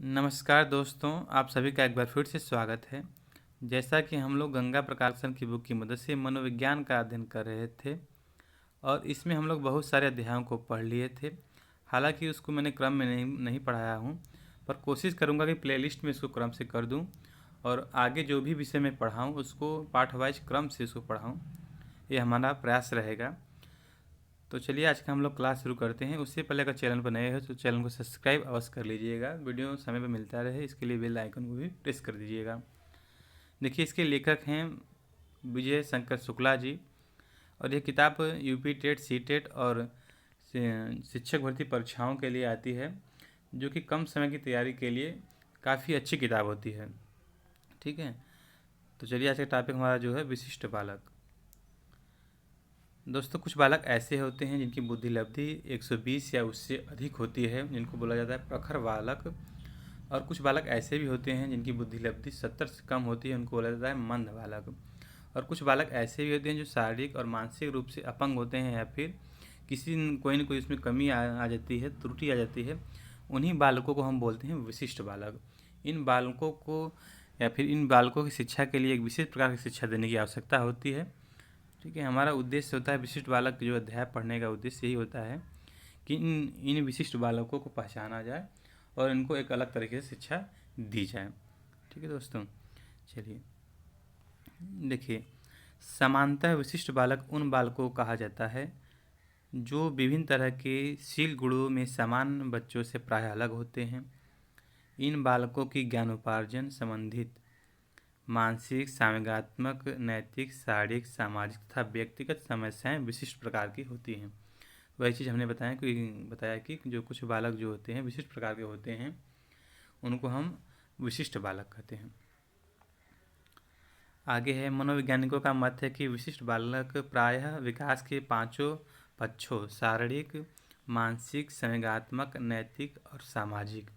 नमस्कार दोस्तों, आप सभी का एक बार फिर से स्वागत है। जैसा कि हम लोग गंगा प्रकाशन की बुक की मदद से मनोविज्ञान का अध्ययन कर रहे थे और इसमें हम लोग बहुत सारे अध्यायों को पढ़ लिए थे। हालांकि उसको मैंने क्रम में नहीं पढ़ाया हूँ, पर कोशिश करूँगा कि प्लेलिस्ट में इसको क्रम से कर दूँ और आगे जो भी विषय मैं पढ़ाऊँ उसको पार्ट वाइज क्रम से इसको पढ़ाऊँ। ये हमारा प्रयास रहेगा। तो चलिए आज का हम लोग क्लास शुरू करते हैं। उससे पहले अगर चैनल पर नए हो तो चैनल को सब्सक्राइब अवश्य कर लीजिएगा। वीडियो समय पर मिलता रहे इसके लिए बेल आइकन को भी प्रेस कर दीजिएगा। देखिए, इसके लेखक हैं विजय शंकर शुक्ला जी और यह किताब यूपी टेट, सी टेट और शिक्षक भर्ती परीक्षाओं के लिए आती है, जो कि कम समय की तैयारी के लिए काफ़ी अच्छी किताब होती है। ठीक है, तो चलिए आज का टॉपिक हमारा जो है विशिष्ट बालक। दोस्तों, कुछ बालक ऐसे होते हैं जिनकी बुद्धि लब्धि 120 या उससे अधिक होती है, जिनको बोला जाता है प्रखर बालक। और कुछ बालक ऐसे भी होते हैं जिनकी बुद्धि लब्धि 70 से कम होती है, उनको बोला जाता है मंद बालक। और कुछ बालक ऐसे भी होते हैं जो शारीरिक और मानसिक रूप से अपंग होते हैं या फिर कोई न कोई उसमें कमी आ जाती है, त्रुटि आ जाती है। उन्हीं बालकों को हम बोलते हैं विशिष्ट बालक। इन बालकों को या फिर इन बालकों की शिक्षा के लिए एक विशेष प्रकार की शिक्षा देने की आवश्यकता होती है। ठीक है, हमारा उद्देश्य होता है विशिष्ट बालक जो अध्याय पढ़ने का उद्देश्य यही होता है कि इन विशिष्ट बालकों को पहचाना जाए और इनको एक अलग तरीके से शिक्षा दी जाए। ठीक है दोस्तों, चलिए देखिए, समानतः विशिष्ट बालक उन बालकों को कहा जाता है जो विभिन्न तरह के शील गुणों में समान बच्चों से प्रायः अलग होते हैं। इन बालकों की ज्ञानोपार्जन संबंधित मानसिक, सामगात्मक, नैतिक, शारीरिक, सामाजिक तथा व्यक्तिगत समस्याएं विशिष्ट प्रकार की होती हैं। वही चीज़ हमने बताया कि जो कुछ बालक जो होते हैं विशिष्ट प्रकार के होते हैं, उनको हम विशिष्ट बालक कहते हैं। आगे है, मनोवैज्ञानिकों का मत है कि विशिष्ट बालक प्रायः विकास के पांचों पक्षों शारीरिक, मानसिक, संवेगात्मक, नैतिक और सामाजिक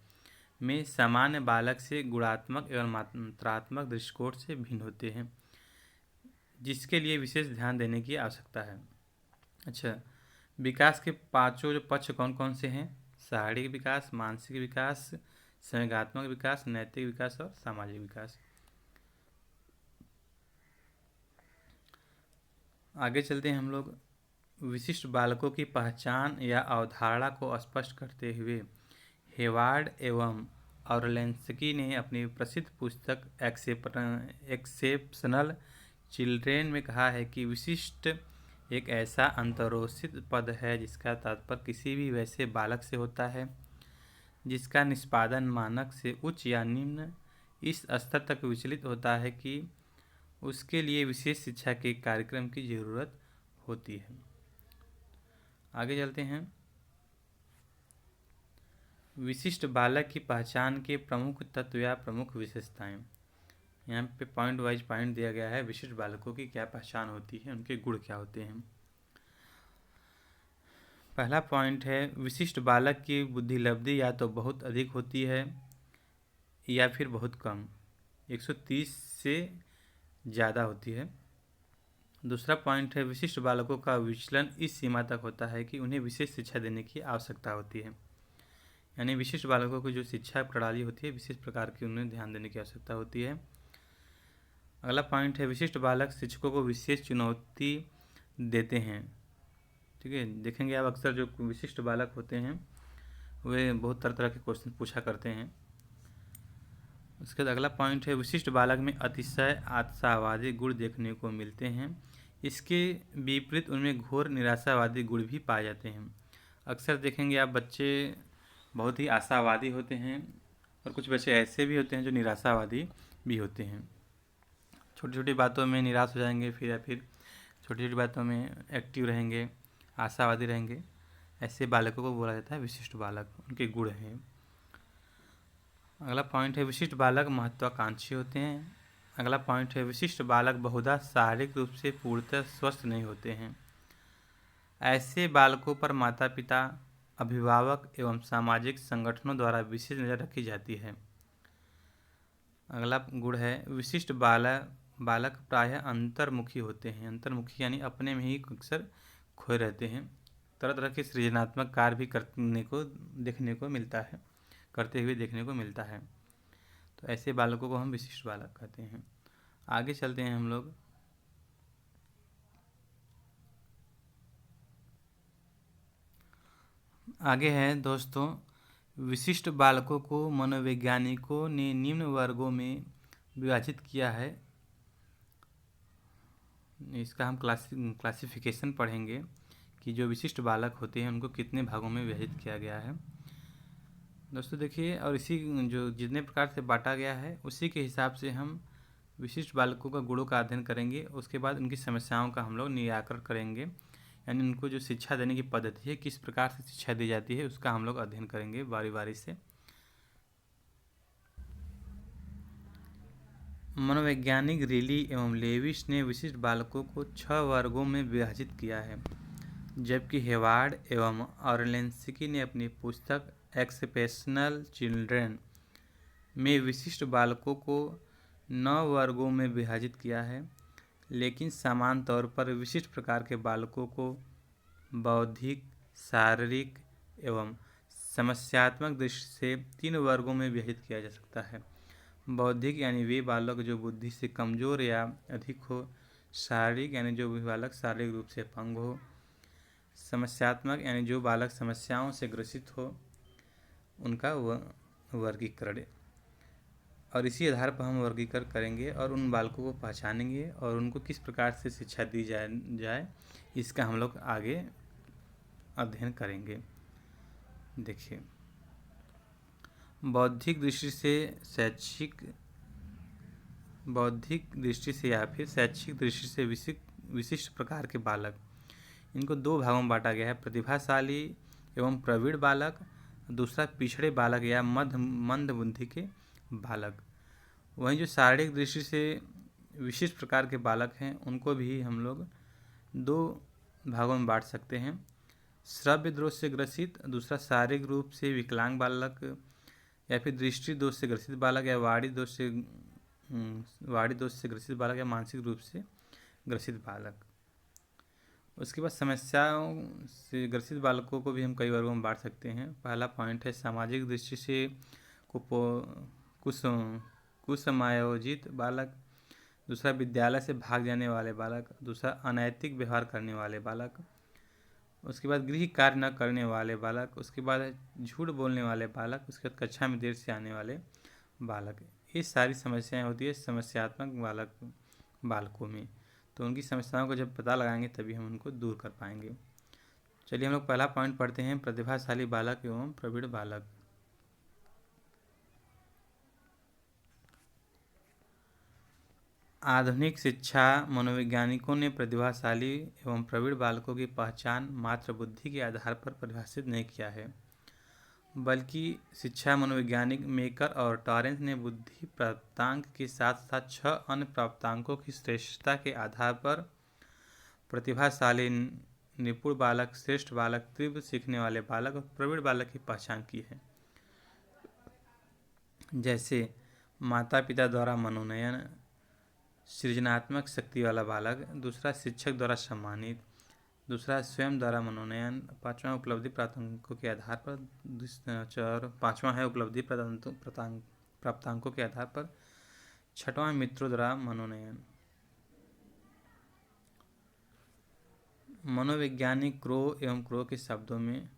में सामान्य बालक से गुणात्मक एवं मात्रात्मक दृष्टिकोण से भिन्न होते हैं, जिसके लिए विशेष ध्यान देने की आवश्यकता है। अच्छा, विकास के पांचों जो पक्ष कौन कौन से हैं? शारीरिक विकास, मानसिक विकास, संवेगात्मक विकास, नैतिक विकास और सामाजिक विकास। आगे चलते हैं हम लोग। विशिष्ट बालकों की पहचान या अवधारणा को स्पष्ट करते हुए हेवार्ड एवं ऑरलेंस्की ने अपनी प्रसिद्ध पुस्तक एक्सेप्शनल चिल्ड्रेन में कहा है कि विशिष्ट एक ऐसा अंतरोषित पद है जिसका तात्पर्य किसी भी वैसे बालक से होता है जिसका निष्पादन मानक से उच्च या निम्न इस स्तर तक विचलित होता है कि उसके लिए विशेष शिक्षा के कार्यक्रम की जरूरत होती है। आगे चलते हैं। विशिष्ट बालक की पहचान के प्रमुख तत्व या प्रमुख विशेषताएं। यहाँ पे पॉइंट वाइज पॉइंट दिया गया है, विशिष्ट बालकों की क्या पहचान होती है, उनके गुण क्या होते हैं। पहला पॉइंट है, विशिष्ट बालक की बुद्धि लब्धि या तो बहुत अधिक होती है या फिर बहुत कम, 130 से ज़्यादा होती है। दूसरा पॉइंट है, विशिष्ट बालकों का विचलन इस सीमा तक होता है कि उन्हें विशेष शिक्षा देने की आवश्यकता होती है। यानी विशिष्ट बालकों की जो शिक्षा प्रणाली होती है विशेष प्रकार की उन्हें ध्यान देने की आवश्यकता होती है। अगला पॉइंट है, विशिष्ट बालक शिक्षकों को विशेष चुनौती देते हैं। ठीक है, देखेंगे आप अक्सर जो विशिष्ट बालक होते हैं वे बहुत तरह तरह के क्वेश्चन पूछा करते हैं। उसके बाद अगला पॉइंट है, विशिष्ट बालक में अतिशय आशावादी गुण देखने को मिलते हैं। इसके विपरीत उनमें घोर निराशावादी गुण भी पाए जाते हैं। अक्सर देखेंगे आप बच्चे बहुत ही आशावादी होते हैं और कुछ बच्चे ऐसे भी होते हैं जो निराशावादी भी होते हैं। छोटी छोटी बातों में निराश हो जाएंगे, फिर या फिर छोटी छोटी बातों में एक्टिव रहेंगे, आशावादी रहेंगे। ऐसे बालकों को बोला जाता है विशिष्ट बालक, उनके गुण हैं। अगला पॉइंट है, विशिष्ट बालक महत्वाकांक्षी होते हैं। अगला पॉइंट है, विशिष्ट बालक बहुधा शारीरिक रूप से पूर्णतः स्वस्थ नहीं होते हैं। ऐसे बालकों पर माता पिता, अभिभावक एवं सामाजिक संगठनों द्वारा विशेष नज़र रखी जाती है। अगला गुण है, विशिष्ट बालक प्रायः अंतर्मुखी होते हैं। अंतर्मुखी यानी अपने में ही अक्सर खोए रहते हैं। तरह तरह के सृजनात्मक कार्य भी करने को देखने को मिलता है, करते हुए देखने को मिलता है। तो ऐसे बालकों को हम विशिष्ट बालक कहते हैं। आगे चलते हैं हम लोग। आगे है दोस्तों, विशिष्ट बालकों को मनोवैज्ञानिकों ने निम्न वर्गों में विभाजित किया है। इसका हम क्लासिफिकेशन पढ़ेंगे कि जो विशिष्ट बालक होते हैं उनको कितने भागों में विभाजित किया गया है। दोस्तों देखिए, और इसी जो जितने प्रकार से बांटा गया है उसी के हिसाब से हम विशिष्ट बालकों का गुणों का अध्ययन करेंगे। उसके बाद उनकी समस्याओं का हम लोग निराकरण करेंगे, यानी उनको जो शिक्षा देने की पद्धति है, किस प्रकार से शिक्षा दी जाती है, उसका हम लोग अध्ययन करेंगे बारी बारी से। मनोवैज्ञानिक रिली एवं लेविस ने विशिष्ट बालकों को 6 वर्गों में विभाजित किया है, जबकि हेवार्ड एवं ऑरलेंस्की ने अपनी पुस्तक एक्सेप्शनल चिल्ड्रेन में विशिष्ट बालकों को 9 वर्गों में विभाजित किया है। लेकिन समान तौर पर विशिष्ट प्रकार के बालकों को बौद्धिक, शारीरिक एवं समस्यात्मक दृष्टि से 3 वर्गों में विभाजित किया जा सकता है। बौद्धिक यानी वे बालक जो बुद्धि से कमजोर या अधिक हो, शारीरिक यानी जो बालक शारीरिक रूप से अपंग हो, समस्यात्मक यानी जो बालक समस्याओं से ग्रसित हो, उनका वर्गीकरण। और इसी आधार पर हम वर्गीकरण करेंगे और उन बालकों को पहचानेंगे और उनको किस प्रकार से शिक्षा दी जाए इसका हम लोग आगे अध्ययन करेंगे। देखिए, बौद्धिक दृष्टि से या फिर शैक्षिक दृष्टि से विशिष्ट प्रकार के बालक, इनको 2 भागों में बांटा गया है, प्रतिभाशाली एवं प्रवीण बालक, दूसरा पिछड़े बालक या मंद बुद्धि के बालक। वहीं जो शारीरिक दृष्टि से विशिष्ट प्रकार के बालक हैं उनको भी हम लोग 2 भागों में बांट सकते हैं, श्रव्य दोष से ग्रसित, दूसरा शारीरिक रूप से विकलांग बालक या फिर दृष्टि दोष से ग्रसित बालक या वाणी दोष से ग्रसित बालक या मानसिक रूप से ग्रसित बालक। उसके बाद समस्याओं से ग्रसित बालकों को भी हम कई वर्गों में बांट सकते हैं। पहला पॉइंट है सामाजिक दृष्टि से कुसमायोजित बालक, दूसरा विद्यालय से भाग जाने वाले बालक, दूसरा अनैतिक व्यवहार करने वाले बालक, उसके बाद गृह कार्य न करने वाले बालक, उसके बाद झूठ बोलने वाले बालक, उसके बाद कक्षा में देर से आने वाले बालक। ये सारी समस्याएं होती है समस्यात्मक बालकों में। तो उनकी समस्याओं को जब पता लगाएंगे तभी हम उनको दूर कर पाएंगे। चलिए हम लोग पहला पॉइंट पढ़ते हैं, प्रतिभाशाली बालक एवं प्रवीण बालक। आधुनिक शिक्षा मनोवैज्ञानिकों ने प्रतिभाशाली एवं प्रवीण बालकों की पहचान मात्र बुद्धि के आधार पर परिभाषित नहीं किया है, बल्कि शिक्षा मनोवैज्ञानिक मेकर और टॉरेंस ने बुद्धि प्राप्तांक के साथ साथ 6 अन्य प्राप्तांकों की श्रेष्ठता के आधार पर प्रतिभाशाली, निपुण बालक, श्रेष्ठ बालक, तीव्र सीखने वाले बालक और प्रवीण बालक की पहचान की है। जैसे माता पिता द्वारा मनोनयन, सृजनात्मक शक्ति वाला बालक, दूसरा शिक्षक द्वारा सम्मानित, दूसरा स्वयं द्वारा मनोनयन, पांचवा उपलब्धि प्राप्तांकों के आधार पर, पांचवा है उपलब्धि प्राप्तांकों के आधार पर, छठवां मित्रों द्वारा मनोनयन। मनोवैज्ञानिक क्रो एवं क्रो के शब्दों में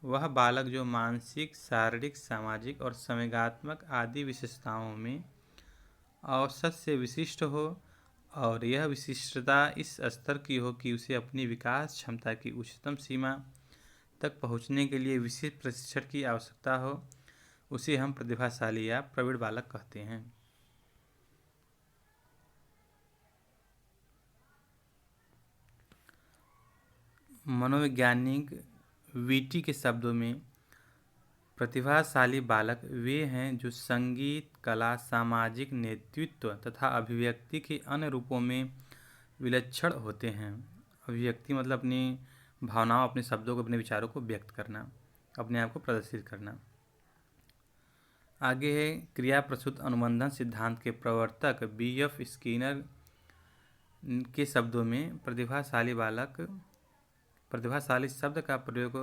वह बालक जो मानसिक, शारीरिक, सामाजिक और संवेगात्मक आदि विशेषताओं में औसत से विशिष्ट हो और यह विशिष्टता इस स्तर की हो कि उसे अपनी विकास क्षमता की उच्चतम सीमा तक पहुंचने के लिए विशेष प्रशिक्षण की आवश्यकता हो, उसे हम प्रतिभाशाली या प्रवीण बालक कहते हैं। मनोवैज्ञानिक वीटी के शब्दों में प्रतिभाशाली बालक वे हैं जो संगीत, कला, सामाजिक नेतृत्व तथा अभिव्यक्ति के अन्य रूपों में विलक्षण होते हैं। अभिव्यक्ति मतलब अपनी भावनाओं, अपने शब्दों को, अपने विचारों को व्यक्त करना, अपने आप को प्रदर्शित करना। आगे है क्रिया प्रसूत अनुबंधन सिद्धांत के प्रवर्तक B.F. स्किनर के शब्दों में प्रतिभाशाली शब्द का प्रयोग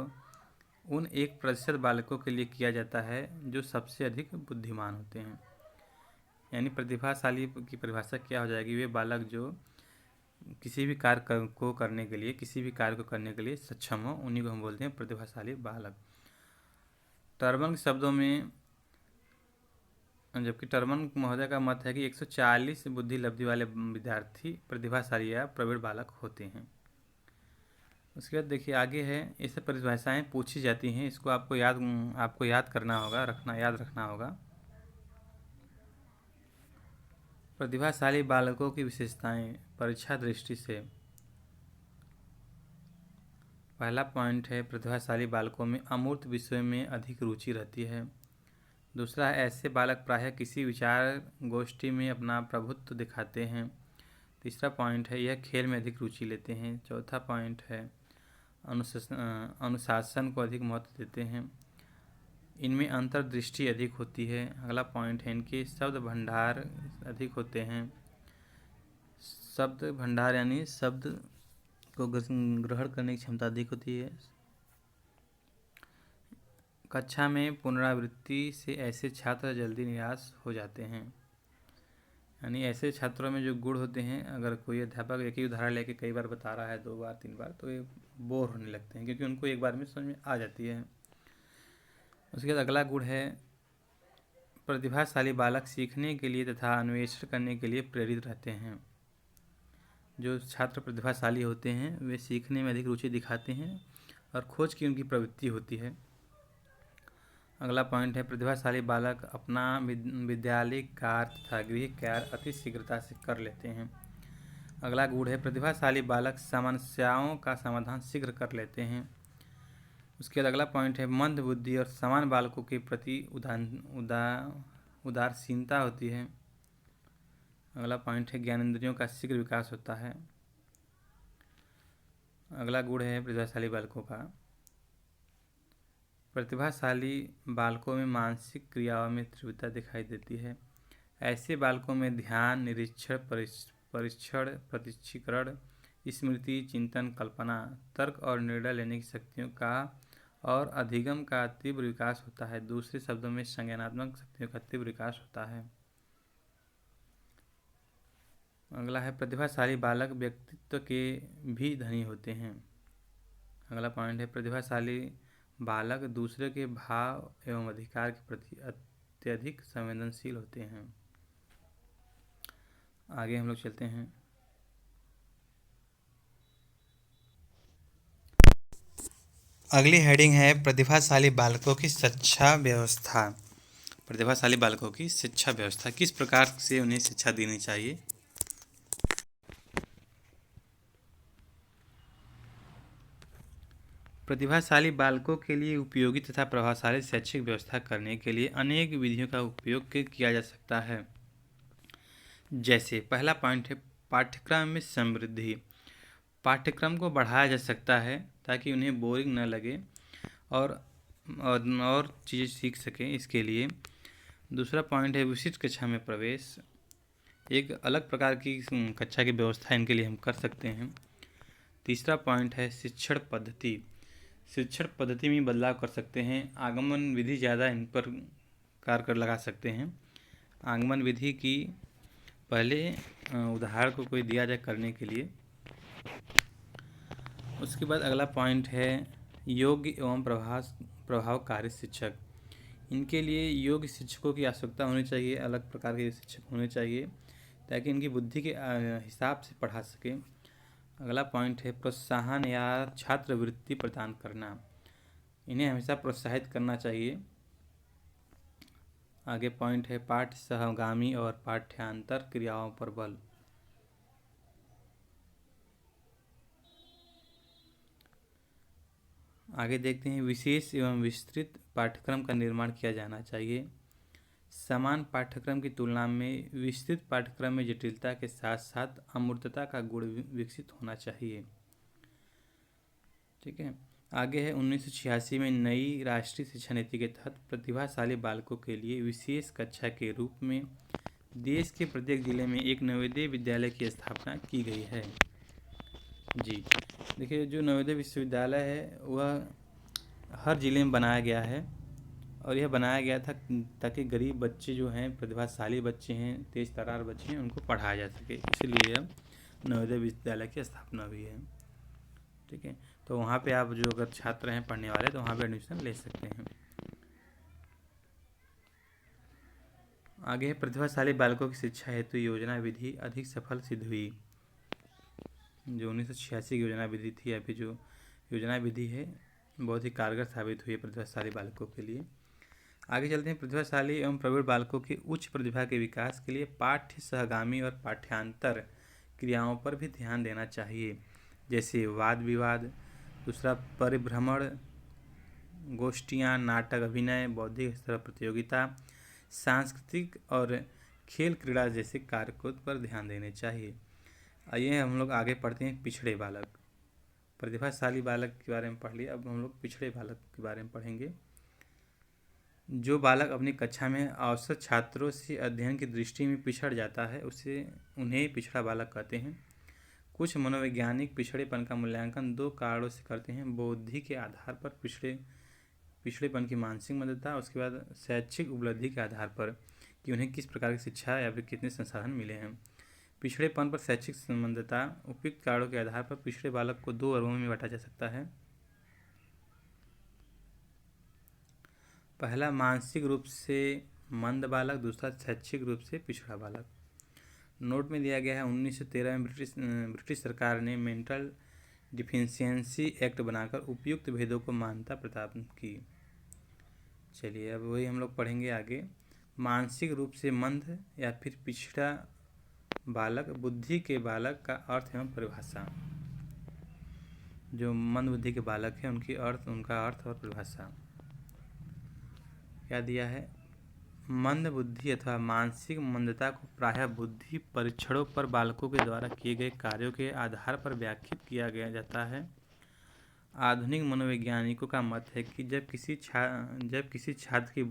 उन 1% बालकों के लिए किया जाता है जो सबसे अधिक बुद्धिमान होते हैं। यानी प्रतिभाशाली की परिभाषा क्या हो जाएगी? वे बालक जो किसी भी कार्य को करने के लिए सक्षम हो, उन्हीं को हम बोलते हैं प्रतिभाशाली बालक। टर्बन के शब्दों में, जबकि टर्बन महोदय का मत है कि 140 बुद्धि लब्धि वाले विद्यार्थी प्रतिभाशाली या प्रवीण बालक होते हैं। उसके बाद देखिए आगे है, इससे परिभाषाएं पूछी जाती हैं, इसको आपको याद करना होगा, याद रखना होगा। प्रतिभाशाली बालकों की विशेषताएं परीक्षा दृष्टि से। पहला पॉइंट है, प्रतिभाशाली बालकों में अमूर्त विषयों में अधिक रुचि रहती है। दूसरा है, ऐसे बालक प्रायः किसी विचार गोष्ठी में अपना प्रभुत्व दिखाते हैं। तीसरा पॉइंट है, यह खेल में अधिक रुचि लेते हैं। चौथा पॉइंट है, अनुशासन को अधिक महत्व देते हैं। इनमें अंतर्दृष्टि अधिक होती है। अगला पॉइंट है, इनके शब्द भंडार अधिक होते हैं। शब्द भंडार यानी शब्द को ग्रहण करने की क्षमता अधिक होती है। कक्षा में पुनरावृत्ति से ऐसे छात्र जल्दी निराश हो जाते हैं। यानी ऐसे छात्रों में जो गुण होते हैं, अगर कोई अध्यापक एक ही उदाहरण लेके कई बार बता रहा है, 2 बार 3 बार, तो ये बोर होने लगते हैं, क्योंकि उनको एक बार में समझ में आ जाती है। उसके बाद अगला गुण है, प्रतिभाशाली बालक सीखने के लिए तथा अन्वेषण करने के लिए प्रेरित रहते हैं। जो छात्र प्रतिभाशाली होते हैं वे सीखने में अधिक रुचि दिखाते हैं और खोज की उनकी प्रवृत्ति होती है। अगला पॉइंट है, प्रतिभाशाली बालक अपना विद्यालय कार्य तथा गृह कार्य अति शीघ्रता से कर लेते हैं। अगला गुण है, प्रतिभाशाली बालक समस्याओं का समाधान शीघ्र कर लेते हैं। उसके बाद अगला पॉइंट है, मंद बुद्धि और समान बालकों के प्रति उदासीनता होती है। अगला पॉइंट है, ज्ञानेंद्रियों का शीघ्र विकास होता है। अगला गुण है प्रतिभाशाली बालकों का, प्रतिभाशाली बालकों में मानसिक क्रियाओं में तीव्रता दिखाई देती है। ऐसे बालकों में ध्यान, निरीक्षण, परीक्षण, प्रत्यक्षीकरण, स्मृति, चिंतन, कल्पना, तर्क और निर्णय लेने की शक्तियों का और अधिगम का तीव्र विकास होता है। दूसरे शब्दों में संज्ञानात्मक शक्तियों का तीव्र विकास होता है। अगला है, प्रतिभाशाली बालक व्यक्तित्व के भी धनी होते हैं। अगला पॉइंट है, प्रतिभाशाली बालक दूसरे के भाव एवं अधिकार के प्रति अत्यधिक संवेदनशील होते हैं। आगे हम लोग चलते हैं। अगली हेडिंग है, प्रतिभाशाली बालकों की शिक्षा व्यवस्था। प्रतिभाशाली बालकों की शिक्षा व्यवस्था, किस प्रकार से उन्हें शिक्षा देनी चाहिए। प्रतिभाशाली बालकों के लिए उपयोगी तथा प्रभावशाली शैक्षिक व्यवस्था करने के लिए अनेक विधियों का उपयोग किया जा सकता है। जैसे पहला पॉइंट है, पाठ्यक्रम में समृद्धि। पाठ्यक्रम को बढ़ाया जा सकता है ताकि उन्हें बोरिंग न लगे और चीज़ें सीख सकें, इसके लिए। दूसरा पॉइंट है, विशिष्ट कक्षा में प्रवेश। एक अलग प्रकार की कक्षा की व्यवस्था इनके लिए हम कर सकते हैं। तीसरा पॉइंट है, शिक्षण पद्धति। शिक्षण पद्धति में बदलाव कर सकते हैं। आगमन विधि ज़्यादा इन पर कार्य लगा सकते हैं। आगमन विधि की पहले उदाहरण को कोई दिया जाए करने के लिए। उसके बाद अगला पॉइंट है, योग्य एवं प्रभावकारी शिक्षक। इनके लिए योग्य शिक्षकों की आवश्यकता होनी चाहिए, अलग प्रकार के शिक्षक होने चाहिए ताकि इनकी बुद्धि के हिसाब से पढ़ा सके। अगला पॉइंट है, प्रोत्साहन या छात्रवृत्ति प्रदान करना। इन्हें हमेशा प्रोत्साहित करना चाहिए। आगे पॉइंट है, पाठ्य सहगामी और पाठ्यांतर क्रियाओं पर बल। आगे देखते हैं, विशेष एवं विस्तृत पाठ्यक्रम का निर्माण किया जाना चाहिए। समान पाठ्यक्रम की तुलना में विस्तृत पाठ्यक्रम में जटिलता के साथ साथ अमूर्तता का गुण विकसित होना चाहिए। ठीक है। आगे है, 1986 में नई राष्ट्रीय शिक्षा नीति के तहत प्रतिभाशाली बालकों के लिए विशेष कक्षा के रूप में देश के प्रत्येक जिले में एक नवोदय विद्यालय की स्थापना की गई है। जी देखिए, जो नवोदय विश्वविद्यालय है वह हर ज़िले में बनाया गया है और यह बनाया गया था ताकि गरीब बच्चे जो हैं, प्रतिभाशाली बच्चे हैं, तेज तर्रार बच्चे हैं, उनको पढ़ाया जा सके, इसलिए यह नवोदय विद्यालय की स्थापना हुई है। ठीक है, तो वहाँ पे आप जो अगर छात्र हैं पढ़ने वाले तो वहाँ पे एडमिशन ले सकते हैं। आगे है प्रतिभाशाली बालकों की शिक्षा हेतु योजना विधि अधिक सफल सिद्ध हुई। जो 1986 की योजना विधि थी या फिर जो योजना विधि है बहुत ही कारगर साबित हुई है प्रतिभाशाली बालकों के लिए। आगे चलते हैं। प्रतिभाशाली एवं प्रवीण बालकों की उच्च प्रतिभा के विकास के लिए पाठ्य सहगामी और पाठ्यांतर क्रियाओं पर भी ध्यान देना चाहिए, जैसे वाद विवाद, दूसरा परिभ्रमण, गोष्ठियाँ, नाटक, अभिनय, बौद्धिक स्तर प्रतियोगिता, सांस्कृतिक और खेल क्रीड़ा जैसे कारकों पर ध्यान देने चाहिए। आइए हम लोग आगे पढ़ते हैं पिछड़े बालक। प्रतिभाशाली बालक के बारे में पढ़ लिया, अब हम लोग पिछड़े बालक के बारे में पढ़ेंगे। जो बालक अपनी कक्षा में औसत छात्रों से अध्ययन की दृष्टि में पिछड़ जाता है उन्हें पिछड़ा बालक कहते हैं। कुछ मनोवैज्ञानिक पिछड़ेपन का मूल्यांकन दो कारणों से करते हैं: बुद्धि के आधार पर पिछड़ेपन की मानसिक मंदता, उसके बाद शैक्षिक उपलब्धि के आधार पर कि उन्हें किस प्रकार की शिक्षा या फिर कितने संसाधन मिले हैं। पिछड़ेपन पर शैक्षिक संबंधता। उपयुक्त कारणों के आधार पर पिछड़े बालक को दो वर्गों में बांटा जा सकता है। पहला, मानसिक रूप से मंद बालक, दूसरा शैक्षिक रूप से पिछड़ा बालक। नोट में दिया गया है 1913 में ब्रिटिश सरकार ने मेंटल डिफिशियंसी एक्ट बनाकर उपयुक्त भेदों को मान्यता प्रदान की। चलिए अब वही हम लोग पढ़ेंगे आगे। मानसिक रूप से मंद या फिर पिछड़ा बालक, बुद्धि के बालक का अर्थ एवं परिभाषा। जो मंद बुद्धि के बालक हैं उनका अर्थ और परिभाषा क्या दिया है। मंद बुद्धि अथवा मानसिक मंदता को प्रायः बुद्धि परीक्षणों पर बालकों के द्वारा किए गए कार्यों के आधार पर व्याख्यात किया गया जाता है। आधुनिक मनोवैज्ञानिकों का मत है कि जब किसी छात्र की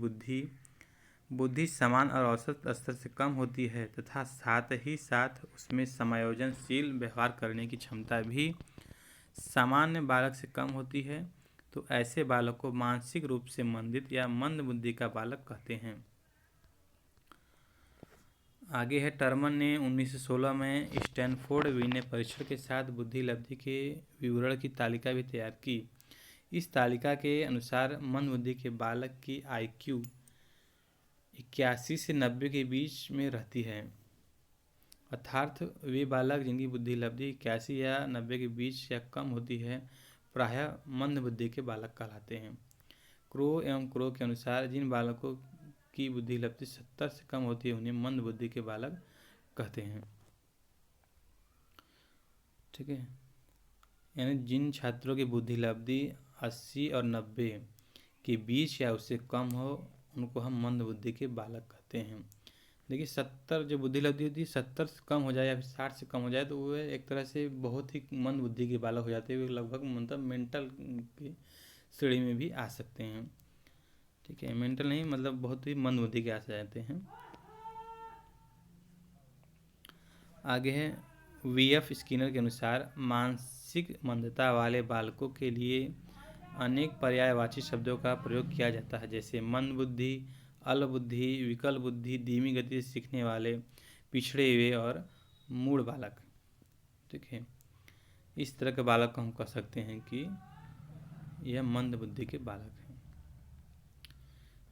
बुद्धि समान और औसत स्तर से कम होती है तथा साथ ही साथ उसमें समायोजनशील व्यवहार करने की क्षमता भी सामान्य बालक से कम होती है तो ऐसे बालक को मानसिक रूप से मंदित या मंद बुद्धि का बालक कहते हैं। आगे है, टर्मन ने 1916 में स्टैनफोर्ड विनय परीक्षण के साथ बुद्धि लब्धि के विवरण की तालिका भी तैयार की। इस तालिका के अनुसार मंद बुद्धि के बालक की IQ 81 से 90 के बीच में रहती है, अर्थात वे बालक जिनकी बुद्धि लब्धि 81 या 90 के बीच या कम होती है प्रायः मंद बुद्धि के बालक कहलाते हैं। क्रो के अनुसार जिन बालकों की बुद्धि लब्धि 70 से कम होती है उन्हें मंद बुद्धि के बालक कहते हैं। ठीक है, यानी जिन छात्रों की बुद्धि लब्धि 80 और 90 के बीच या उससे कम हो उनको हम मंद बुद्धि के बालक कहते हैं। देखिए 70 जो बुद्धि लब्धि होती है 70 से कम हो जाए या फिर 60 से कम हो जाए तो वो एक तरह से बहुत ही मंद बुद्धि के बालक हो जाते हैं, वे लगभग मतलब मेंटल की श्रेणी में भी आ सकते हैं। ठीक है, मेंटल नहीं मतलब बहुत ही मंद बुद्धि के आ जाते हैं। आगे है, VF स्किनर के अनुसार मानसिक मंदता वाले बालकों के लिए अनेक पर्यायवाची शब्दों का प्रयोग किया जाता है, जैसे मंद बुद्धि, अल्प बुद्धि, विकल बुद्धि, धीमी गति से सीखने वाले, पिछड़े हुए और मूढ़ बालक। ठीक है, इस तरह के बालक को हम कह सकते हैं कि यह मंद बुद्धि के बालक हैं।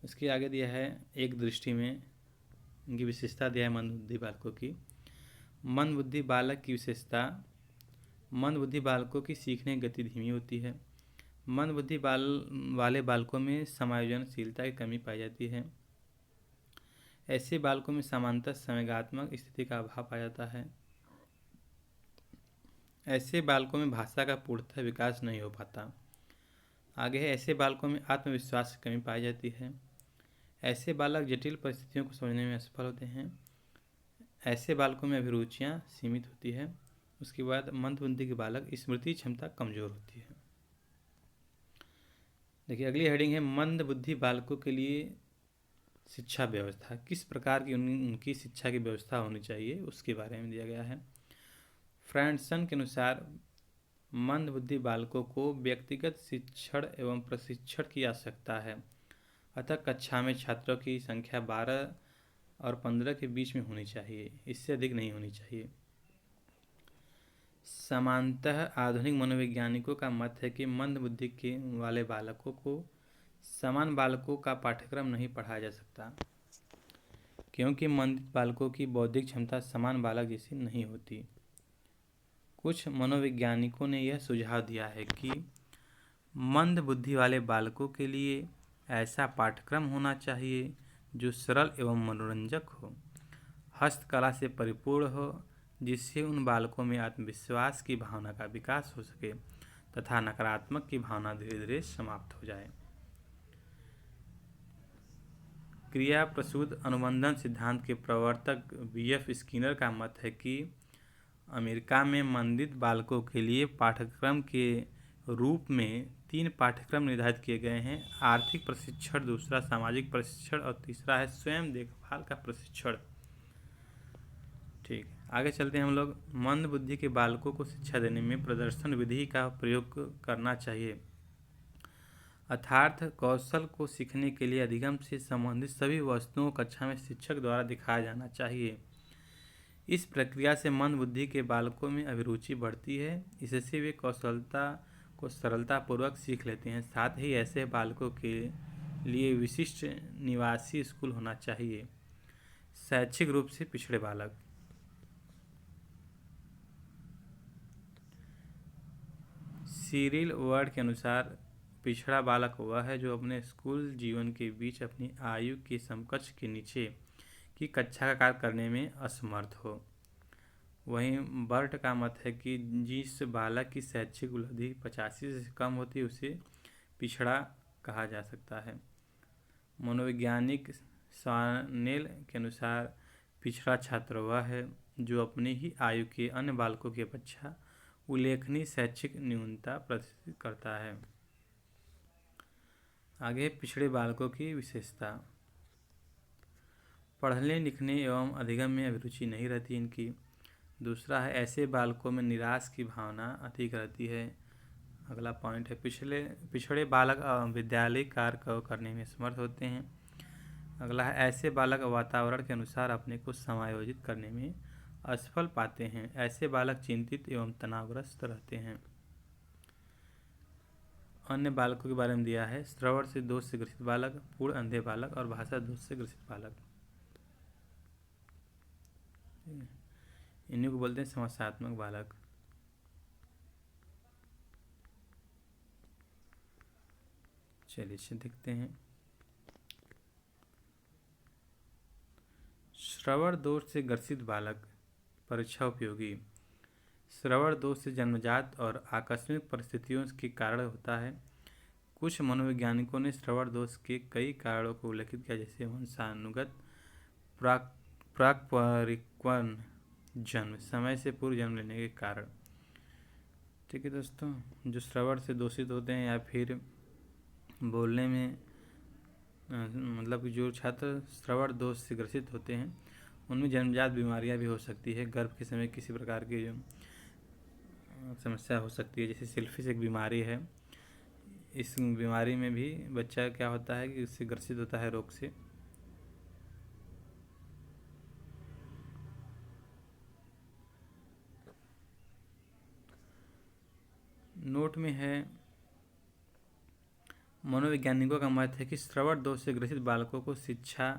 इसके आगे दिया है एक दृष्टि में इनकी विशेषता दिया है मंद बुद्धि बालकों की। मंद बुद्धि बालक की विशेषता, मंद बुद्धि बालकों की सीखने की गति धीमी होती है। मंद बुद्धि वाले बालकों में समायोजनशीलता की कमी पाई जाती है। ऐसे बालकों में सामान्यतः संवेगात्मक स्थिति का अभाव पाया जाता है। ऐसे बालकों में भाषा का पूर्णतः विकास नहीं हो पाता। आगे है, ऐसे बालकों में आत्मविश्वास की कमी पाई जाती है। ऐसे बालक जटिल परिस्थितियों को समझने में असफल होते हैं। ऐसे बालकों में अभिरुचियाँ सीमित होती है। उसके बाद मंद बुद्धि के बालक स्मृति क्षमता कमजोर होती है। देखिए अगली हेडिंग है, मंद बुद्धि बालकों के लिए शिक्षा व्यवस्था। किस प्रकार की उनकी शिक्षा की व्यवस्था होनी चाहिए उसके बारे में दिया गया है। फ्रांसन के अनुसार मंदबुद्धि बालकों को व्यक्तिगत शिक्षण एवं प्रशिक्षण की आवश्यकता है, अतः कक्षा में छात्रों की संख्या 12 और 15 के बीच में होनी चाहिए, इससे अधिक नहीं होनी चाहिए। सामान्यतः आधुनिक मनोवैज्ञानिकों का मत है कि मंदबुद्धि के वाले बालकों को समान बालकों का पाठ्यक्रम नहीं पढ़ाया जा सकता, क्योंकि मंदित बालकों की बौद्धिक क्षमता समान बालक जैसी नहीं होती। कुछ मनोवैज्ञानिकों ने यह सुझाव दिया है कि मंद बुद्धि वाले बालकों के लिए ऐसा पाठ्यक्रम होना चाहिए जो सरल एवं मनोरंजक हो, हस्तकला से परिपूर्ण हो, जिससे उन बालकों में आत्मविश्वास की भावना का विकास हो सके तथा नकारात्मक की भावना धीरे धीरे समाप्त हो जाए। क्रिया प्रसूत अनुबंधन सिद्धांत के प्रवर्तक बीएफ स्किनर का मत है कि अमेरिका में मंदित बालकों के लिए पाठ्यक्रम के रूप में 3 पाठ्यक्रम निर्धारित किए गए हैं: आर्थिक प्रशिक्षण, दूसरा सामाजिक प्रशिक्षण और तीसरा है स्वयं देखभाल का प्रशिक्षण। ठीक, आगे चलते हैं हम लोग। मंद बुद्धि के बालकों को शिक्षा देने में प्रदर्शन विधि का प्रयोग करना चाहिए, अर्थात कौशल को सीखने के लिए अधिगम से संबंधित सभी वस्तुओं को कक्षा में शिक्षक द्वारा दिखाया जाना चाहिए। इस प्रक्रिया से मंद बुद्धि के बालकों में अभिरुचि बढ़ती है, इससे वे कौशलता को सरलतापूर्वक सीख लेते हैं। साथ ही ऐसे बालकों के लिए विशिष्ट निवासी स्कूल होना चाहिए। शैक्षिक रूप से पिछड़े बालक। सिरिल वर्ड के अनुसार पिछड़ा बालक वह है जो अपने स्कूल जीवन के बीच अपनी आयु के समकक्ष के नीचे की कक्षा का कार्य करने में असमर्थ हो। वहीं बर्ट का मत है कि जिस बालक की शैक्षिक उपलब्धि 85 से कम होती है उसे पिछड़ा कहा जा सकता है। मनोवैज्ञानिक स्वानेल के अनुसार पिछड़ा छात्र वह है जो अपनी ही आयु के अन्य बालकों की अपेक्षा उल्लेखनीय शैक्षिक न्यूनता प्रदर्शित करता है। आगे पिछड़े बालकों की विशेषता। पढ़ने लिखने एवं अधिगम में अभिरुचि नहीं रहती इनकी। दूसरा है ऐसे बालकों में निराश की भावना अधिक रहती है। अगला पॉइंट है पिछड़े बालक विद्यालय कार्य को करने में समर्थ होते हैं। अगला है ऐसे बालक वातावरण के अनुसार अपने को समायोजित करने में असफल पाते हैं। ऐसे बालक चिंतित एवं तनावग्रस्त रहते हैं। अन्य बालकों के बारे में दिया है: श्रवण से दोष से ग्रसित बालक, पूर्ण अंधे बालक और भाषा दोष से ग्रसित बालक। इन्हीं को बोलते हैं समस्यात्मक बालक। चलिए इसे देखते हैं। श्रवण दोष से ग्रसित बालक परीक्षा उपयोगी। श्रवण दोष से जन्मजात और आकस्मिक परिस्थितियों के कारण होता है। कुछ मनोवैज्ञानिकों ने श्रवण दोष के कई कारणों को उल्लेखित किया, जैसे वंशानुगत, प्राक-परिपक्व जन्म, समय से पूर्व जन्म लेने के कारण। ठीक है दोस्तों, जो श्रवण से दोषित होते हैं या फिर बोलने में मतलब जो छात्र श्रवण दोष से ग्रसित होते हैं उनमें जन्मजात बीमारियां भी हो सकती है। गर्भ के समय किसी प्रकार की जो समस्या हो सकती है, जैसे सिल्फिस एक बीमारी है। इस बीमारी में भी बच्चा क्या होता है कि उससे ग्रसित होता है रोग से। नोट में है मनोवैज्ञानिकों का मत है कि श्रवण दोष से ग्रसित बालकों को शिक्षा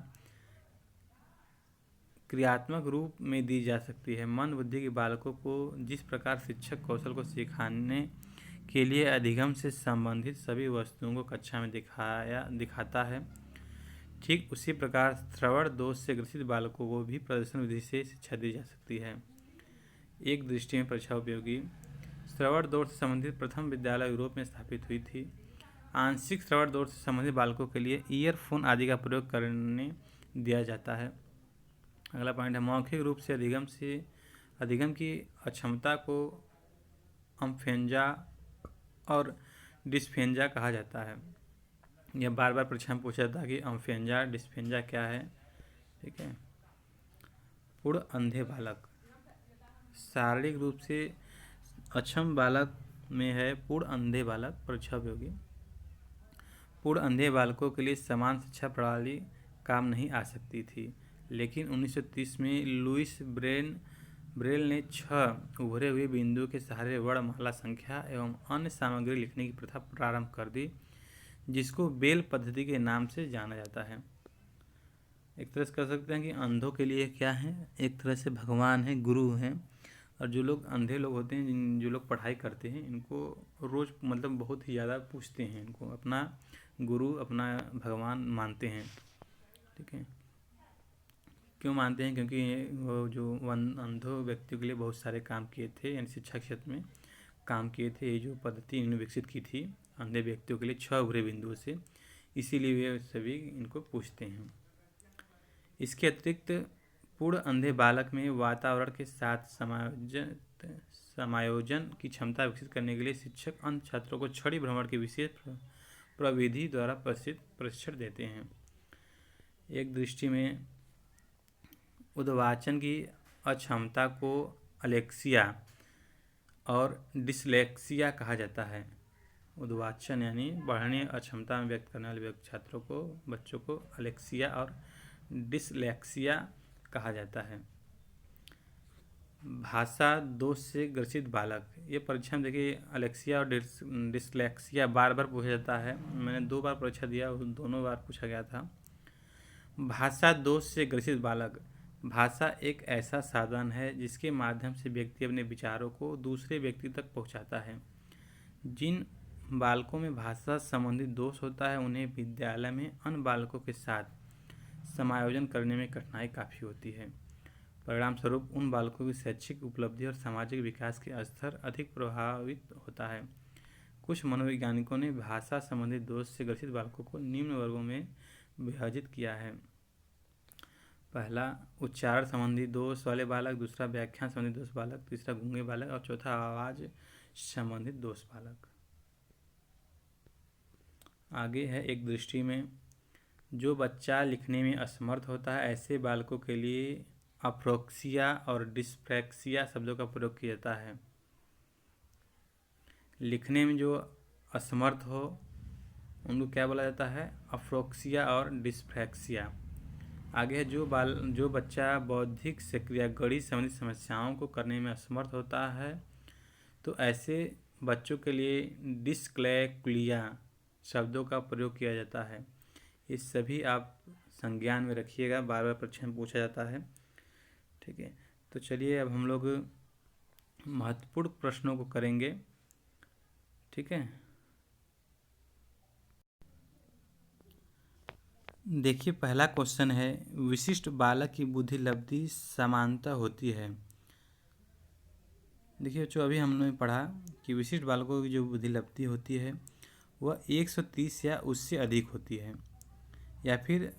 क्रियात्मक रूप में दी जा सकती है। मंद बुद्धि के बालकों को जिस प्रकार शिक्षक कौशल को सिखाने के लिए अधिगम से संबंधित सभी वस्तुओं को कक्षा में दिखाता है, ठीक उसी प्रकार श्रवण दोष से ग्रसित बालकों को भी प्रदर्शन विधि से शिक्षा दी जा सकती है। एक दृष्टि में परीक्षा उपयोगी। श्रवण दोष से संबंधित प्रथम विद्यालय यूरोप में स्थापित हुई थी। आंशिक श्रवण दोष से संबंधित बालकों के लिए ईयरफोन आदि का प्रयोग करने दिया जाता है। अगला पॉइंट है मौखिक रूप से अधिगम की अक्षमता को अम्फेंजा और डिस्फेंजा कहा जाता है। यह बार बार परीक्षा में पूछा जाता है कि अम्फेंजा डिस्फेंजा क्या है। ठीक है। पूर्ण अंधे बालक। शारीरिक रूप से अक्षम बालक में है पूर्ण अंधे बालक परीक्षा उपयोगी। पूर्ण अंधे बालकों के लिए समान शिक्षा प्रणाली काम नहीं आ सकती थी, लेकिन 1930 में लुइस ब्रेल ने 6 उभरे हुए बिंदुओं के सहारे वर्णमाला संख्या एवं अन्य सामग्री लिखने की प्रथा प्रारंभ कर दी, जिसको बेल पद्धति के नाम से जाना जाता है। एक तरह से कह सकते हैं कि अंधों के लिए क्या है, एक तरह से भगवान है, गुरु हैं। और जो लोग अंधे लोग होते हैं, जो लोग पढ़ाई करते हैं, इनको रोज़ मतलब बहुत ही ज़्यादा पूछते हैं, इनको अपना गुरु अपना भगवान मानते हैं। ठीक है, क्यों मानते हैं? क्योंकि वो जो अंधों व्यक्तियों के लिए बहुत सारे काम किए थे, यानी शिक्षा क्षेत्र में काम किए थे। ये जो पद्धति इन्होंने विकसित की थी अंधे व्यक्तियों के लिए 6 उभरे बिंदुओं से, इसीलिए वे सभी इनको पूछते हैं। इसके अतिरिक्त पूर्ण अंधे बालक में वातावरण के साथ समायोजन की क्षमता विकसित करने के लिए शिक्षक अंध छात्रों को छड़ी भ्रमण की विशेष प्रविधि द्वारा प्रशिक्षण देते हैं। एक दृष्टि में उद्वाचन की अक्षमता को अलेक्सिया और डिसलेक्सिया कहा जाता है। उद्वाचन यानी पढ़ने अक्षमता में व्यक्त करने वाले छात्रों को, बच्चों को अलेक्सिया और डिसलेक्सिया कहा जाता है। भाषा दोष से ग्रसित बालक, ये परीक्षा में देखिए अलेक्सिया और डिसलेक्सिया बार बार पूछा जाता है। मैंने 2 बार परीक्षा दिया, दोनों बार पूछा गया था। भाषा दोष से ग्रसित बालक, भाषा एक ऐसा साधन है जिसके माध्यम से व्यक्ति अपने विचारों को दूसरे व्यक्ति तक पहुंचाता है। जिन बालकों में भाषा संबंधी दोष होता है, उन्हें विद्यालय में अन्य बालकों के साथ समायोजन करने में कठिनाई काफ़ी होती है। परिणाम स्वरूप उन बालकों की शैक्षिक उपलब्धि और सामाजिक विकास के स्तर अधिक प्रभावित होता है। कुछ मनोवैज्ञानिकों ने भाषा संबंधी दोष से ग्रसित बालकों को निम्न वर्गों में विभाजित किया है। पहला, उच्चारण संबंधी दोष वाले बालक, दूसरा व्याख्यान संबंधी दोष बालक, तीसरा गूंगे बालक और चौथा आवाज़ संबंधित दोष बालक। आगे है एक दृष्टि में, जो बच्चा लिखने में असमर्थ होता है, ऐसे बालकों के लिए अफ्रोक्सिया और डिस्प्रैक्सिया शब्दों का प्रयोग किया जाता है। लिखने में जो असमर्थ हो उनको क्या बोला जाता है? अफ्रोक्सिया और डिस्प्रैक्सिया। आगे है जो बच्चा बौद्धिक सक्रिया गणित संबंधी समस्याओं को करने में असमर्थ होता है, तो ऐसे बच्चों के लिए डिस्क्लैकुलिया शब्दों का प्रयोग किया जाता है। ये सभी आप संज्ञान में रखिएगा, बार बार परीक्षा में पूछा जाता है। ठीक है, तो चलिए अब हम लोग महत्वपूर्ण प्रश्नों को करेंगे। ठीक है, देखिए पहला क्वेश्चन है, विशिष्ट बालक की बुद्धि लब्धि समानता होती है। देखिए जो अभी हमने पढ़ा कि विशिष्ट बालकों की जो बुद्धि लब्धि होती है वह 130 या उससे अधिक होती है, या फिर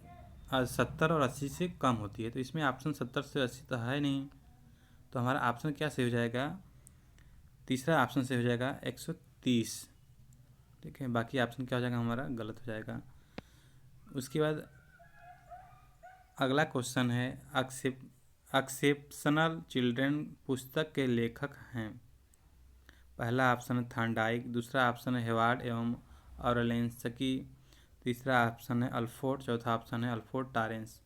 70 और 80 से कम होती है। तो इसमें ऑप्शन 70 से 80 तो है नहीं, तो हमारा ऑप्शन क्या सही हो जाएगा? तीसरा ऑप्शन से हो जाएगा 130। ठीक है, बाकी ऑप्शन क्या हो जाएगा? हमारा गलत हो जाएगा। उसके बाद अगला क्वेश्चन है, एक्सेप्शनल चिल्ड्रन पुस्तक के लेखक हैं। पहला ऑप्शन है थॉर्नडाइक, दूसरा ऑप्शन है हेवार्ड एवं ऑरलेंस्की, तीसरा ऑप्शन है अल्फोर्ड, चौथा ऑप्शन है अल्फोर्ड टॉरेंस।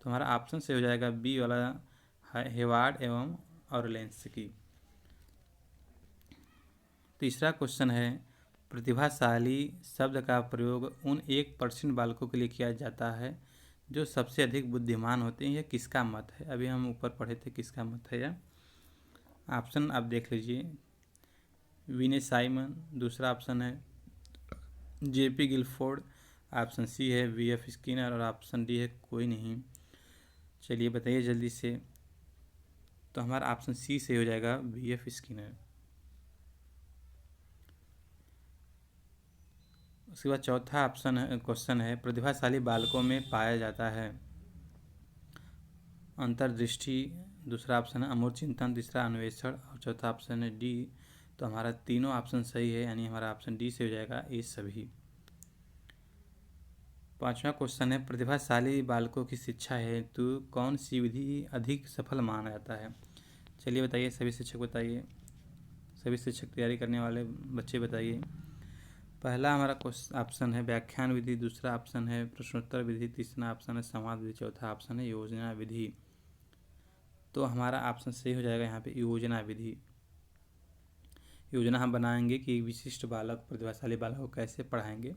तो हमारा ऑप्शन से हो जाएगा बी वाला हेवार्ड एवं ऑरलेंस्की। तीसरा क्वेश्चन है, प्रतिभाशाली शब्द का प्रयोग उन 1% बालकों के लिए किया जाता है जो सबसे अधिक बुद्धिमान होते हैं। यह किसका मत है? अभी हम ऊपर पढ़े थे किसका मत है यह। ऑप्शन आप देख लीजिए, विने साइमन, दूसरा ऑप्शन है जेपी गिलफोर्ड, ऑप्शन सी है वीएफ स्किनर और ऑप्शन डी है कोई नहीं। चलिए बताइए जल्दी से। तो हमारा ऑप्शन सी से हो जाएगा वीएफ स्किनर। उसके बाद चौथा ऑप्शन है क्वेश्चन है, प्रतिभाशाली बालकों में पाया जाता है अंतर्दृष्टि, दूसरा ऑप्शन है अमूर्त चिंतन, तीसरा अन्वेषण और चौथा ऑप्शन है डी। तो हमारा तीनों ऑप्शन सही है, यानी हमारा ऑप्शन डी से हो जाएगा ये सभी। पांचवा क्वेश्चन है, प्रतिभाशाली बालकों की शिक्षा हेतु कौन सी विधि अधिक सफल माना जाता है? चलिए बताइए, सभी शिक्षक बताइए। सभी शिक्षक तैयारी करने वाले बच्चे बताइए। पहला हमारा ऑप्शन है व्याख्यान विधि, दूसरा ऑप्शन है प्रश्नोत्तर विधि, तीसरा ऑप्शन है संवाद विधि, चौथा ऑप्शन है योजना विधि। तो हमारा ऑप्शन सही हो जाएगा यहाँ पे योजना विधि। योजना हम बनाएंगे कि विशिष्ट बालक प्रतिभाशाली बालक को कैसे पढ़ाएंगे,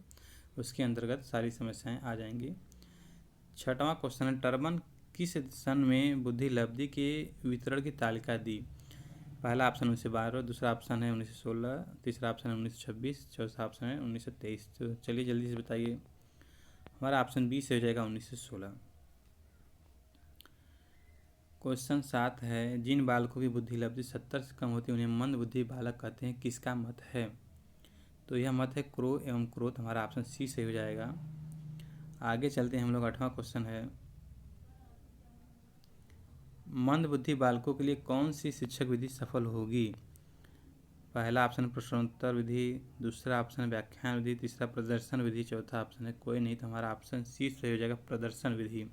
उसके अंतर्गत सारी समस्याएं आ जाएंगी। छठवां क्वेश्चन है टर्बन किस सन में बुद्धि लब्धि के वितरण की तालिका दी। पहला ऑप्शन 1912, दूसरा ऑप्शन है 1916, तीसरा ऑप्शन है 1926, चौथा ऑप्शन है 1923। तो चलिए जल्दी से बताइए। हमारा ऑप्शन बी से हो जाएगा 1916। क्वेश्चन 7 है जिन बालकों की बुद्धि लब्धि 70 से कम होती है उन्हें मंद बुद्धि बालक कहते हैं, किसका मत है। तो यह मत है क्रो एवं क्रोध। हमारा ऑप्शन सी से हो जाएगा। आगे चलते हैं हम लोग। 8वां क्वेश्चन है मंद बुद्धि बालकों के लिए कौन सी शिक्षक विधि सफल होगी। पहला ऑप्शन प्रश्नोत्तर विधि, दूसरा ऑप्शन व्याख्यान विधि, तीसरा प्रदर्शन विधि, चौथा ऑप्शन है कोई नहीं। तो हमारा ऑप्शन सी सही हो जाएगा प्रदर्शन विधि।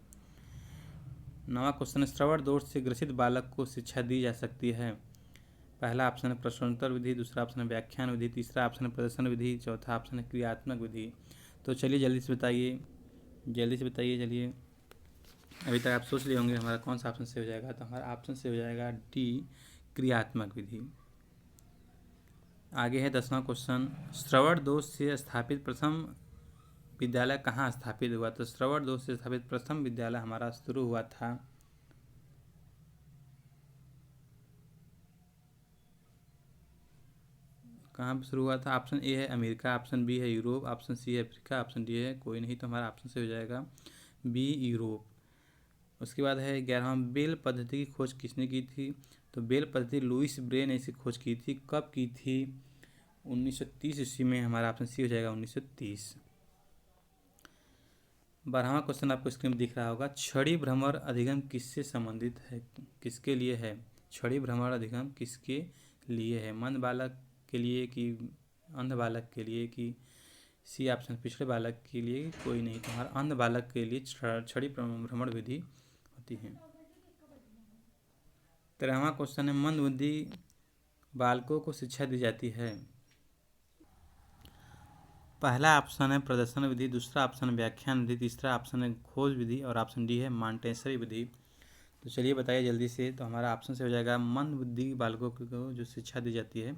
9वां क्वेश्चन है श्रवण दोष से ग्रसित बालक को शिक्षा दी जा सकती है। पहला ऑप्शन है प्रश्नोत्तर विधि, दूसरा ऑप्शन है व्याख्यान विधि, तीसरा ऑप्शन है प्रदर्शन विधि, चौथा ऑप्शन है क्रियात्मक विधि। तो चलिए जल्दी से बताइए, जल्दी से बताइए। चलिए अभी तक आप सोच लिए होंगे हमारा कौन सा ऑप्शन से हो जाएगा। तो हमारा ऑप्शन से हो जाएगा डी क्रियात्मक विधि। आगे है 10वां क्वेश्चन श्रवण दोष से स्थापित प्रथम विद्यालय कहाँ स्थापित हुआ। तो श्रवण दोष से स्थापित प्रथम विद्यालय हमारा शुरू हुआ था कहाँ पर शुरू हुआ था। ऑप्शन ए है अमेरिका, ऑप्शन बी है यूरोप, ऑप्शन सी है अफ्रीका, ऑप्शन डी है कोई नहीं। तो हमारा ऑप्शन से हो जाएगा बी यूरोप। उसके बाद है 11वां बेल पद्धति की खोज किसने की थी। तो बेल पद्धति लुइस ब्रे ने इसे खोज की थी। कब की थी। 1930 ईस्वी में। हमारा ऑप्शन सी हो जाएगा 1930। 12वां क्वेश्चन आपको स्क्रीन पर दिख रहा होगा छड़ी भ्रमर अधिगम किससे संबंधित है, किसके लिए है। छड़ी भ्रमर अधिगम किसके लिए है, मंद बालक के लिए कि अंध बालक के लिए कि सी ऑप्शन पिछड़े बालक के लिए कोई नहीं। तो हमारा अंध बालक के लिए छड़ी भ्रमण विधि होती है। 13वां क्वेश्चन है मंद बुद्धि बालकों को शिक्षा दी जाती है। पहला ऑप्शन है प्रदर्शन विधि, दूसरा ऑप्शन व्याख्यान विधि, तीसरा ऑप्शन है खोज विधि और ऑप्शन डी है मॉन्टेसरी विधि। तो चलिए बताइए जल्दी से। तो हमारा ऑप्शन से हो जाएगा मंद बुद्धि बालकों को जो शिक्षा दी जाती है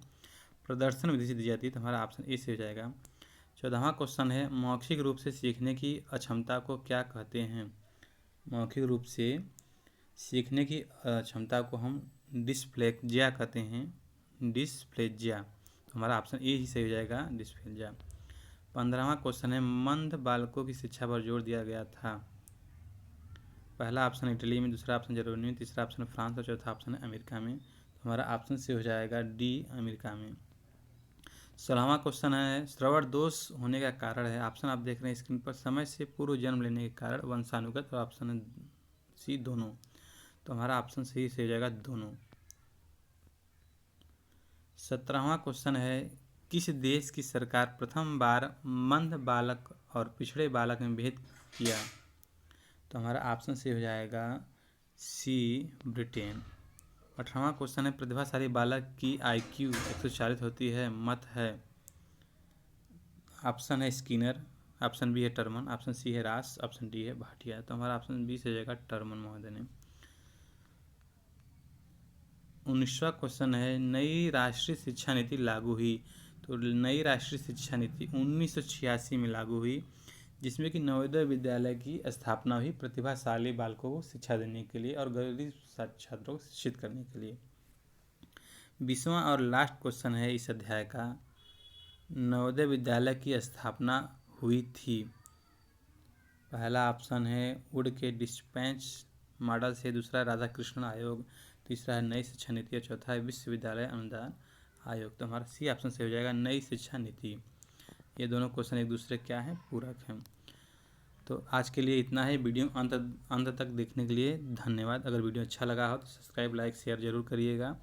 प्रदर्शन विधि से दी जाती है। तो हमारा ऑप्शन ए से हो जाएगा। 14वां क्वेश्चन है मौखिक रूप से सीखने की अक्षमता को क्या कहते हैं। मौखिक रूप से सीखने की क्षमता को हम डिस्प्लेजिया कहते हैं, डिस्प्लेजिया। तो हमारा ऑप्शन ए ही सही हो जाएगा डिस्प्लेजिया। 15वां क्वेश्चन है मंद बालकों की शिक्षा पर जोर दिया गया था। पहला ऑप्शन इटली में, दूसरा ऑप्शन जर्मनी में, तीसरा ऑप्शन फ्रांस और चौथा ऑप्शन है अमेरिका में। तो हमारा ऑप्शन से हो जाएगा डी अमेरिका में। 16वां क्वेश्चन है श्रवण दोष होने का कारण है। ऑप्शन आप देख रहे हैं स्क्रीन पर समय से पूर्व जन्म लेने के कारण, वंशानुगत और ऑप्शन सी दोनों। तो हमारा ऑप्शन सही से हो जाएगा दोनों। 17वां क्वेश्चन है किस देश की सरकार प्रथम बार मंद बालक और पिछड़े बालक में भेद किया। तो हमारा ऑप्शन से हो जाएगा सी ब्रिटेन। 18वां क्वेश्चन है प्रतिभाशाली बालक की IQ 140 होती है, मत है। ऑप्शन है स्किनर, ऑप्शन बी है टर्मन, ऑप्शन सी है रास, ऑप्शन डी है भाटिया। तो हमारा ऑप्शन बी से हो जाएगा टर्मन महोदय ने। 19वां क्वेश्चन है नई राष्ट्रीय शिक्षा नीति लागू हुई। तो नई राष्ट्रीय शिक्षा नीति 1986 में लागू हुई, जिसमें कि नवोदय विद्यालय की स्थापना हुई प्रतिभाशाली बालकों को शिक्षा देने के लिए और गरीब छात्रों को शिक्षित करने के लिए। 20वां और लास्ट क्वेश्चन है इस अध्याय का नवोदय विद्यालय की स्थापना हुई थी। पहला ऑप्शन है वुड के डिस्पेंस मॉडल से, दूसरा राधा कृष्णन आयोग, तीसरा है नई शिक्षा नीति और चौथा है विश्वविद्यालय अनुदान आयोग। तो हमारा सी ऑप्शन से हो जाएगा नई शिक्षा नीति। ये दोनों क्वेश्चन एक दूसरे क्या हैं, पूरक हैं। तो आज के लिए इतना है। वीडियो अंत तक देखने के लिए धन्यवाद। अगर वीडियो अच्छा लगा हो तो सब्सक्राइब, लाइक, शेयर जरूर करिएगा।